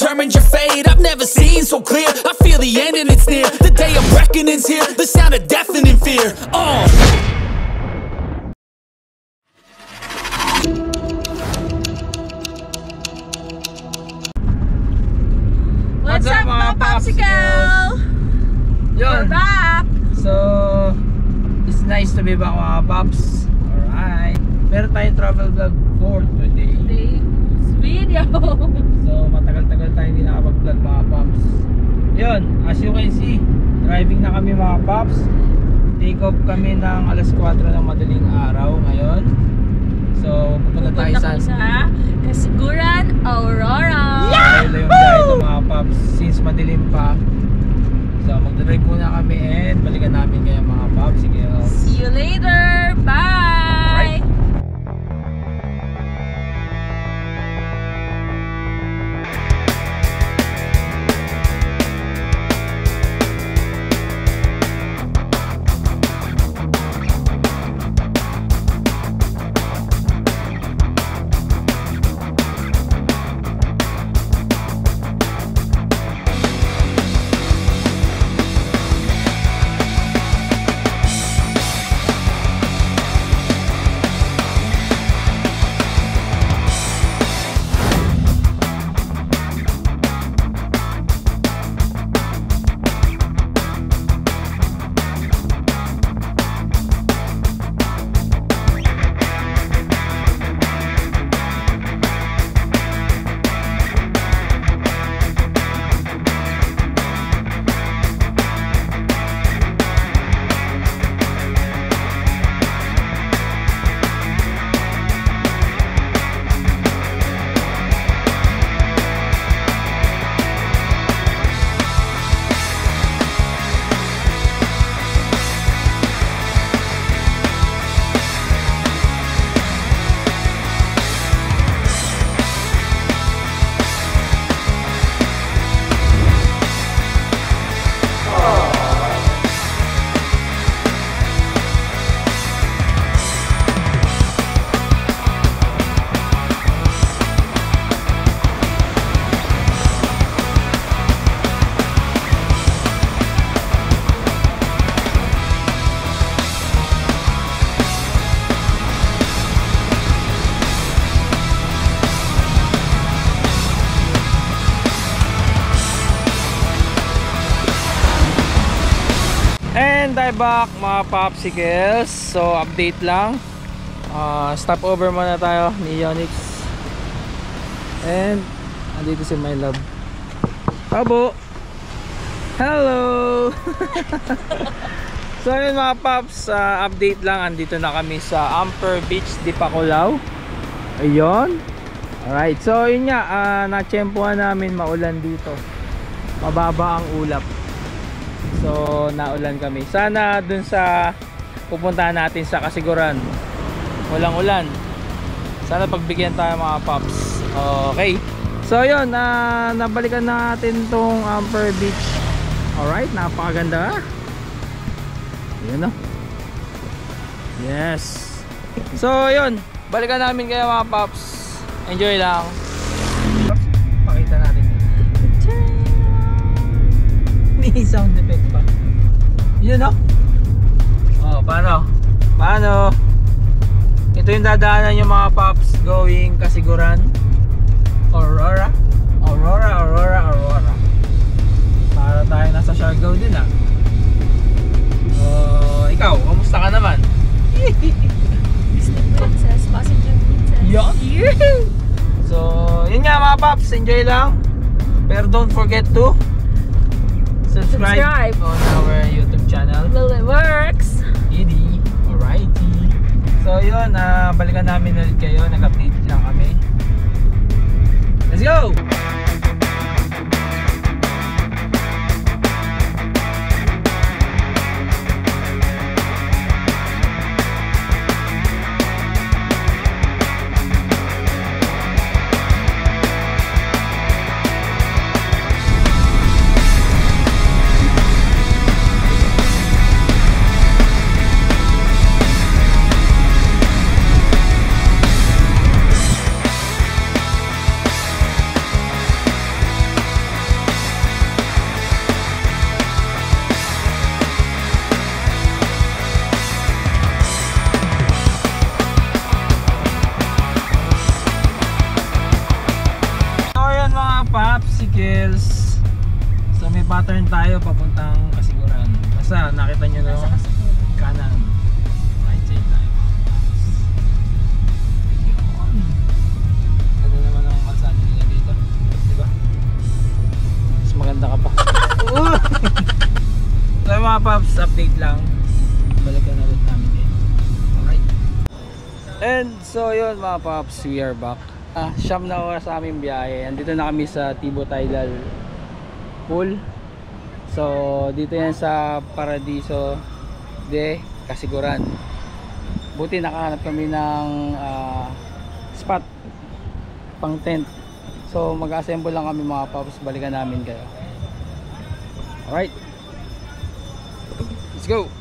determined your fate. I've never seen so clear. I feel the end and it's near. The day of reckoning's here. The sound of deafening fear. What's up mga popsicle? Yun. We're back. So, it's nice to be back mga pops. Alright. Meron tayong travel vlog for today. Today's video. So, matagal-tagal tayo hindi nakapag-vlog mga pops. Yun, as you can see, driving na kami mga pops. Take off kami ng alas 4 ng madaling araw ngayon. So, pupunta tayo sa Kasiguran, Aurora. Yahoo! Yung guide mga pops since madilim pa. So, mag-drive muna kami and balikan namin kayo mga pops. Sige, See you later. Bye. Alright. And I'm back mga popsicles. So update lang, stop over muna tayo ni Yonix. And andito si my love Abo. Hello. So yun mga pops, update lang, andito na kami sa Amper Beach, Dipakulaw. Ayun. Alright, so yun nga, na-tsempuhan namin maulan dito. Mababa ang ulap. So naulan kami. Sana dun sa pupuntahan natin sa Kasiguran walang ulan. Sana pagbigyan tayo mga pops. Okay. So yun, nabalikan natin tong Amper Beach. Alright, napakaganda. Yun o. Yes. So yun, balikan namin kayo mga pops. Enjoy lang. Pakita natin. May sound effect pa. Yun o. Paano? Paano? Ito yung dadaanan yung mga pops going Kasiguran. Aurora. Aurora, Aurora, Aurora. Para tayo nasa Siargao din ah. Ikaw, kamusta ka naman? Disney Princess, Passenger Princess. Yun. So, yun nga mga pops, enjoy lang. Pero don't forget to subscribe on our YouTube channel. Well, it works. Eddie. Alrighty. So yun, balikan namin ulit kayo. Nag-update lang kami. Let's go! miles. So may pattern tayo papuntang Kasiguran. Basta nakita nyo no? Kanan. Right side tayo. Ganda naman ang kalsada nila dito. Diba? Mas maganda ka pa. So mga paps, update lang. Balikan na ulit namin dito. Alright. And so yun mga paps, we are back. Siyam na oras sa aming biyahe. Andito na kami sa Tibo Tidal Pool. So dito yan sa Paradiso de Kasiguran. Buti nakahanap kami ng spot pang tent. So mag-assemble lang kami mga paps. Balikan namin kayo. Alright, let's go.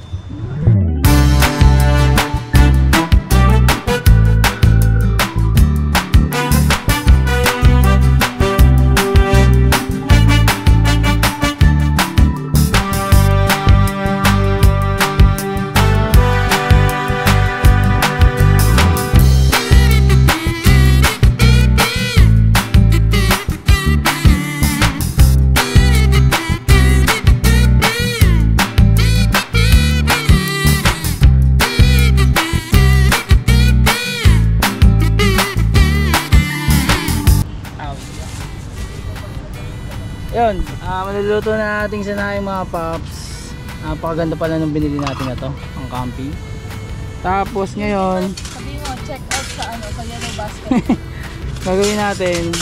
Yun, maluluto na natin sa mga paps. Napakaganda pala nung binili natin na to, ang Campi. Tapos ngayon, Sabi mo, check out sa sa Yellow Basket. gagawin natin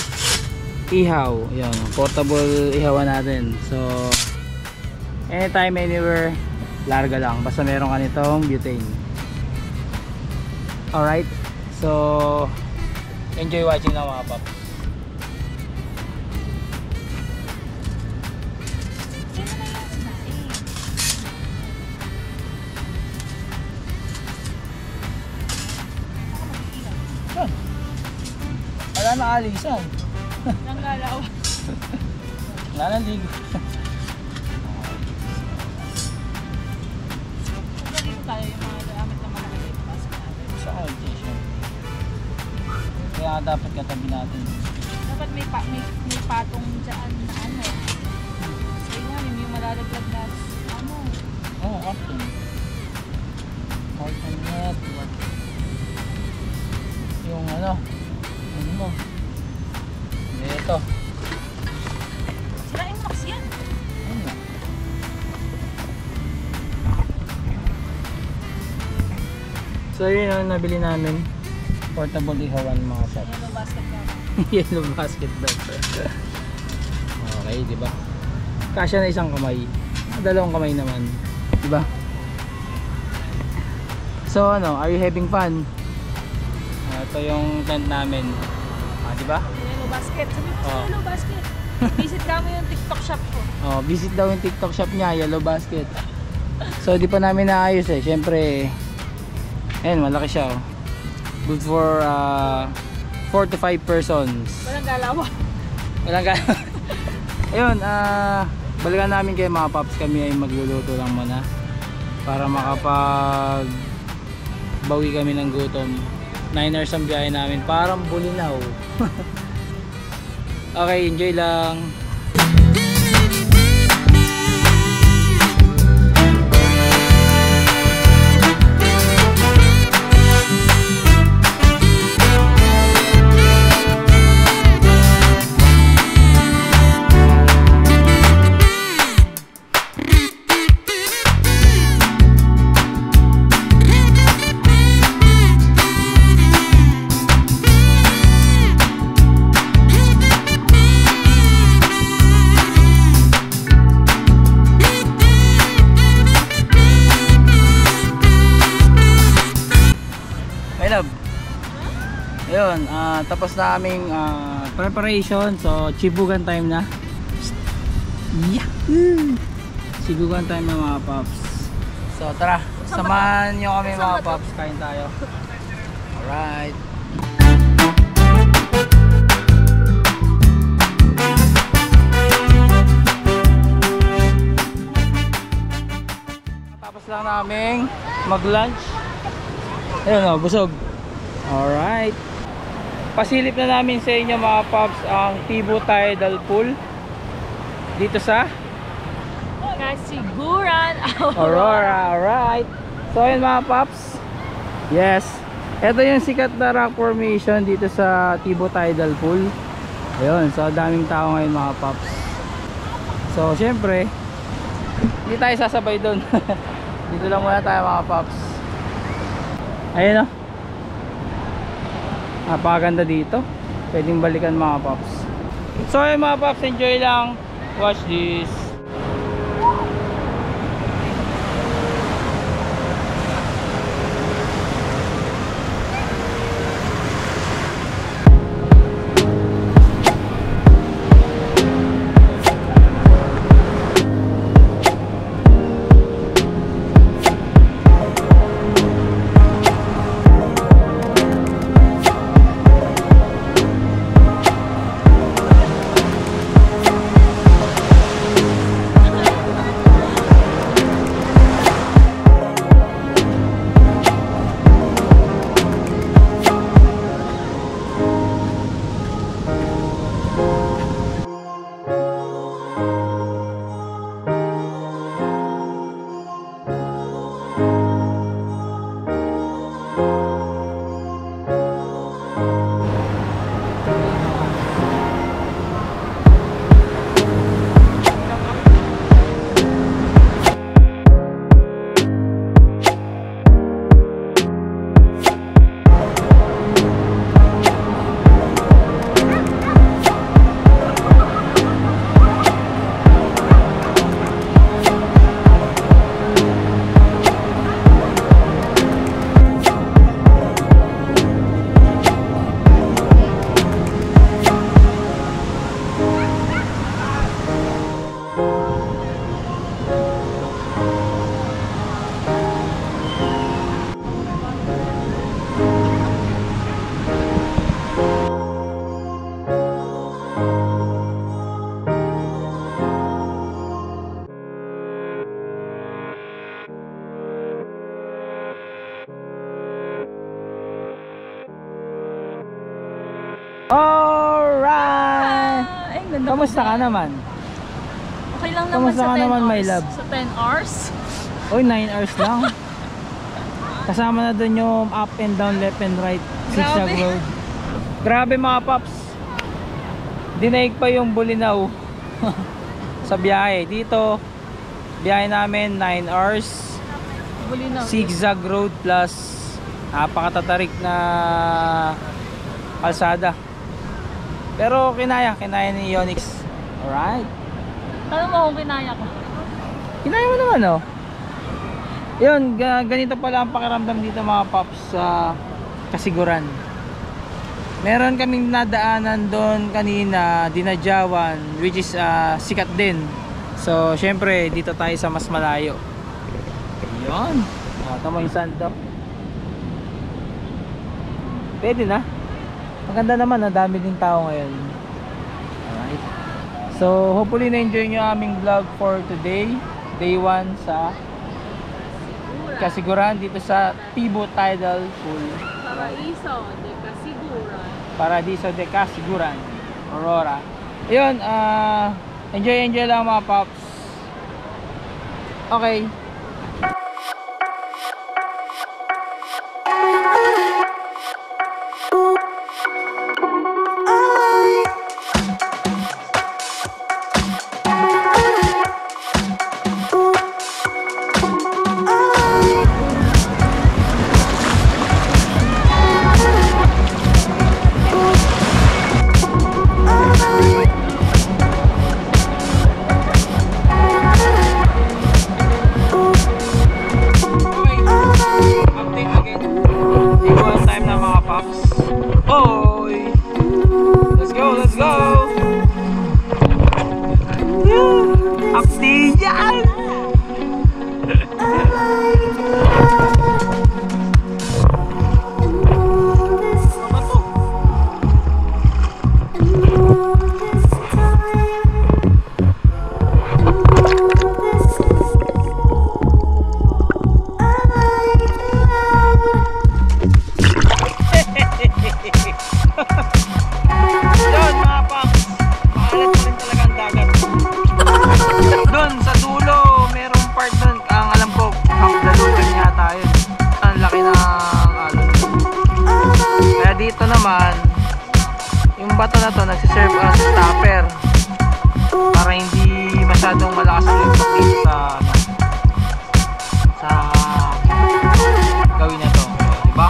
ihaw. Yun, portable ihawan natin. So anytime, anywhere, larga lang. Basta meron ka nitong butane. Alright, so enjoy watching na mga paps. Wala na alisan. Nang galaw. Wala na ligo. Dito tayo yung mga gamit na mga basket natin. Sa orientation. Kaya dapat katabi natin. Dapat may patong dyan na ano. So yun, yung malalaglag na ano. Oh, often. Carton net. Yung ano mo. Ito. Sirain mo kasi yan. So yun ang nabili namin. Portable ihawan mga paps. Yellow basket na. Yellow basket bag. Okay, di ba? Kasya na isang kamay. Dalawang kamay naman, di ba? So ano, are you having fun? Ito yung tent namin. Di ba? Yellow basket. Sabi mo sa Yellow basket. Visit kami yung TikTok shop ko. Oh, visit daw yung TikTok shop niya, Yellow Basket. So di pa namin naayos eh. Syempre, ayun, malaki siya oh. Good for 4 to 5 persons. Walang galaw. Walang galaw. Ayun, balikan namin kayo mga paps. Kami ay magluluto lang muna para makapag bawi kami ng gutom. 9 hours ang biyahe namin, parang bulinaw. Okay, enjoy lang. Ayun, tapos na aming preparation. So, chibugan time na. Yahoo! Chibugan time na mga paps. So, tara. Samahan nyo kami mga paps. Kain tayo. Alright. Tapos lang naming mag-lunch. Ayun o, busog. Alright. Pasilip na namin sa inyo mga paps ang Tibo Tidal Pool. dito sa Kasiguran, Aurora. Alright. So ayun mga paps. Yes. Ito yung sikat na rock formation dito sa Tibo Tidal Pool. Ayun. So daming tao ngayon mga paps. So syempre, hindi tayo sasabay doon. Dito lang muna tayo mga paps. Ayun o. Napakaganda dito. Pwedeng balikan mga paps. So ayun mga paps, enjoy lang. Watch this. Alright! Ay, ganda. Kamusta ka naman? Okay lang naman Kamusta sa ka 10 naman, hours. my love? Sa 10 hours? Oy, 9 hours lang. Kasama na dun yung up and down, left and right, zigzag Grabe. road. Grabe mga paps. Dinaig pa yung Bulinaw sa biyahe. Dito, biyahe namin 9 hours. Bulinaw. Zigzag road plus napakatatarik na kalsada. Pero kinaya ni Ionix. Alright. Tanong mo kung kinaya ko. Kinaya mo naman oh. Yun, ganito pala ang pakiramdam dito mga paps sa Kasiguran. Meron kaming nadaanan doon kanina, Dinadjawan, which is sikat din. So syempre dito tayo sa mas malayo. Yun. Tama yung sando. Pwede na. Maganda naman, dami din tao ngayon. Alright. So hopefully na-enjoy nyo aming vlog for today. Day 1 sa Kasiguran dito sa Tibo Tidal Pool. Paraiso de Kasiguran. Paradiso de Kasiguran, Aurora. Ayun, enjoy lang mga paps. Okay. Yun mga bato na to nagsiserve as stopper para hindi masyadong malakas ang impact dito sa ano, sa gawin na to, diba?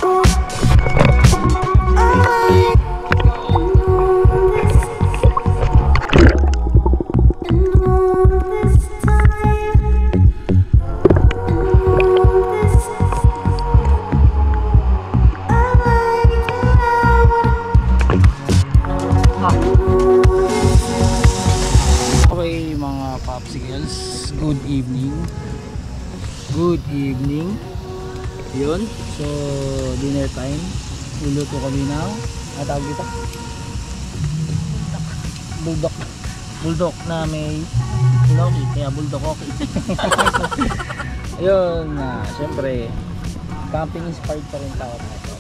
Okay mga popsicles, good evening. Good evening. Yun, so dinner time. Luluto kami now. At tawag dito? Bulldog. Bulldog na may Loki, kaya bulldog okay. Ayun, syempre camping inspired pa rin tao na ito.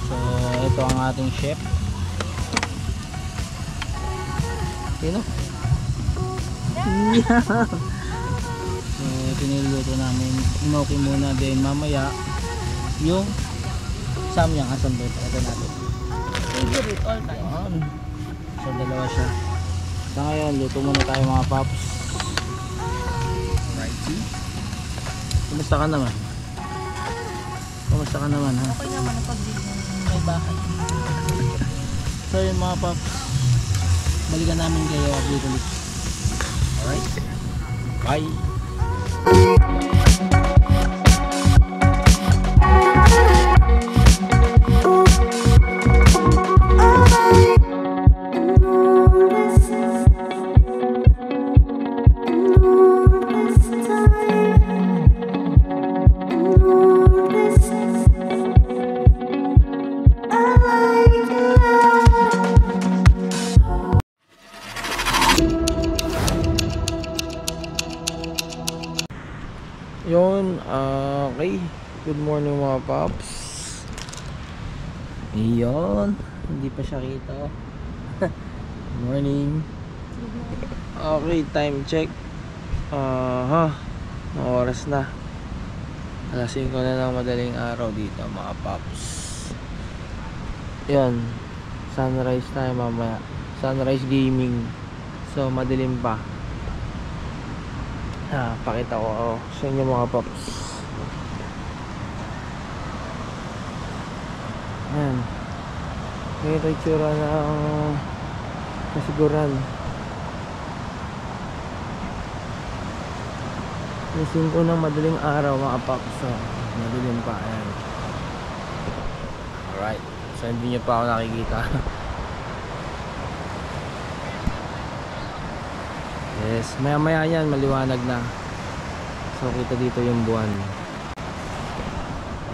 So ito ang ating chef. Sino? Yeah. So piniluluto namin inoki muna, then mamaya yung samyang asan doon. Ito natin Favorite all time. So dalawa siya. Sa ngayon luto muna tayo mga paps. Righty. Kumusta ka naman? Kumusta ka naman ha? Okay naman ang pag-dig ng may bahay. So yun mga paps, balikan namin kayo update ulit. Alright, bye. Yun, okay. Good morning mga paps. Yun, hindi pa siya kita. Good morning. Okay, time check. Ang oras na. Alas 5 na ng madaling araw dito mga paps. Yan, sunrise tayo mamaya. Sunrise gaming. So madilim pa. Pakita ko sa inyo mga paps. Ayan, ito yung tsura ng kasiguran. Lasing ko ng madaling araw mga paps. So madilim pa. Ayan. Alright, so hindi nyo pa ako nakikita. Yes, maya maya yan maliwanag na. So kita dito yung buwan.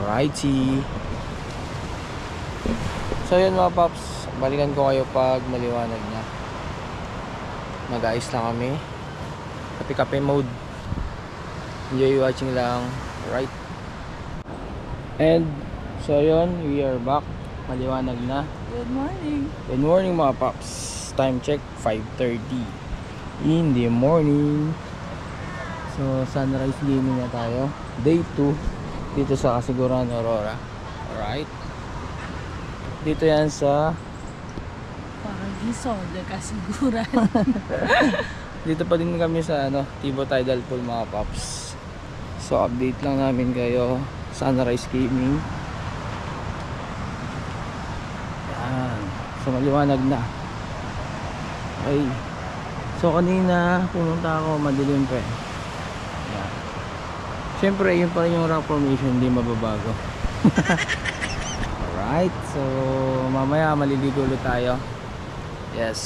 Alrighty. So yun mga paps, balikan ko kayo pag maliwanag na. Mag-ayos lang kami. Kape-kape mode. Enjoy watching lang. Right. And so yun, we are back. Maliwanag na. Good morning. Good morning mga paps. Time check 5:30 in the morning. So sunrise gaming na tayo, day 2 dito sa Kasiguran, Aurora. Alright, dito yan sa Paradiso de Kasiguran. dito pa din kami sa Tibo Tidal Pool mga paps. So update lang namin kayo. Sunrise gaming. Yan, so maliwanag na. Okay. So kanina pumunta ako, madilim pa eh. Yeah. Siyempre yun pa rin yung rock formation, hindi mababago. Alright, so mamaya maliligo ulit tayo. Yes.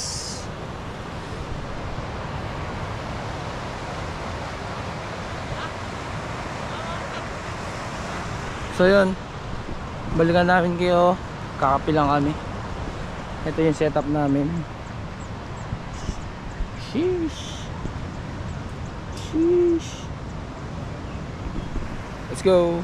So yun, balikan namin kayo. Kakapi lang kami. Ito yung setup namin. Sheesh. Sheesh. Let's go.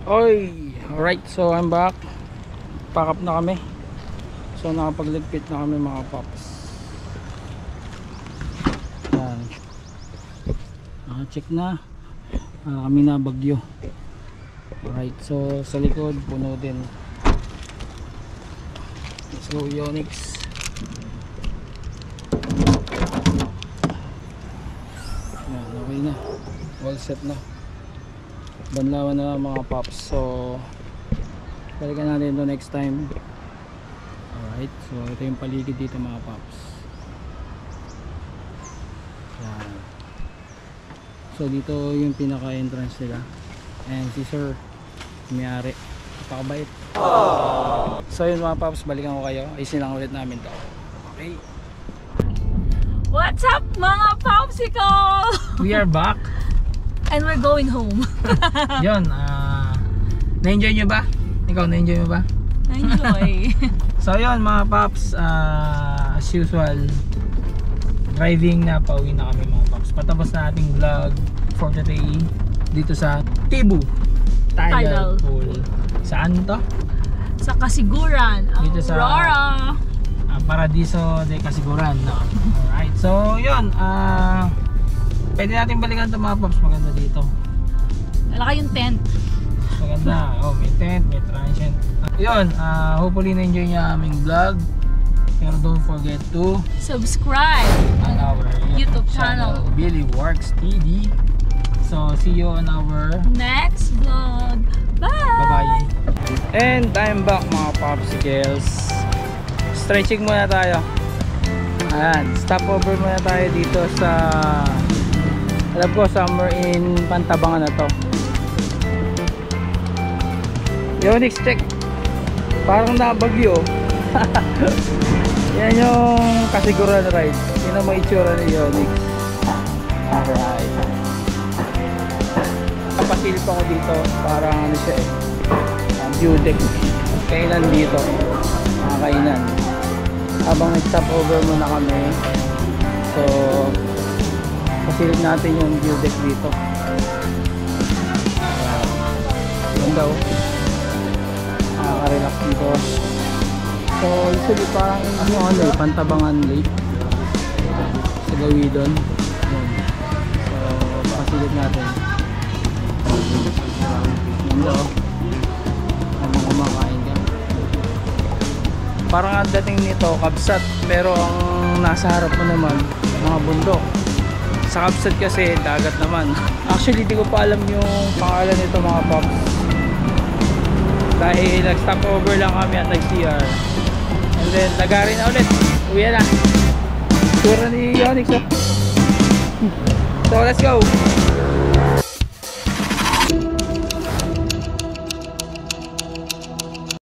Oy, alright, so I'm back. Pack up na kami. So nakapagligpit na kami mga paps. Yan. Naka-check na. Kami na bagyo. Alright, so sa likod puno din. Let's go Yonex. Yan, okay na. All set na. Banlawan na mga pops. So balikan natin ito next time. Alright, so ito yung paligid dito mga pops. Yan. So dito yung pinaka entrance nila. And si sir may-ari, napakabait. So yun mga pops, balikan ko kayo. Ayusin lang ulit namin to. Okay. What's up mga popsicle? We are back. And we're going home. Yun, na-enjoy nyo ba? Ikaw, na-enjoy mo ba? Enjoy. So yun mga paps, as usual, driving na, pauwi na kami mga paps. Patapos na ating vlog for today dito sa Tibu Tidal Pool. Saan to? Sa Kasiguran, Dito sa Aurora. Paradiso de Kasiguran, no? Alright, so yun, pwede natin balikan ito mga paps, maganda dito. Malaki yung tent. Maganda, oh, may tent, may transient. Yun, hopefully na-enjoy niya aming vlog. Pero don't forget to Subscribe on our YouTube channel, Billy Works TV. So see you on our next vlog. Bye! bye-bye. And I'm back mga popsicles. Stretching muna tayo. Ayan, stopover muna tayo dito sa, alam ko somewhere in Pantabangan na to. Yonex, check. Parang nabagyo. Yan yung Kasiguran ride. Yun ang may itsura ni Yonex. Alright. Kapasilip ako dito. Parang ano siya eh, view deck. Kainan dito. Mga kainan. Habang nag-stop over muna kami. So pasilip natin yung view deck dito. Yun daw. Nakaka-relax dito. So usually parang ano, Pantabangan Lake sa Gawidon. Yun. So pasilip natin. Yun daw. Habang kumakain ka. Parang ang dating nito Kabsat, pero ang nasa harap mo naman mga bundok. Sa Kabsat kasi dagat naman. Actually di ko pa alam yung pangalan nito mga pops, dahil nag-stop over lang kami at nag-CR and then lagari na ulit, uwi na. Tura ni Yonex, oh. So let's go.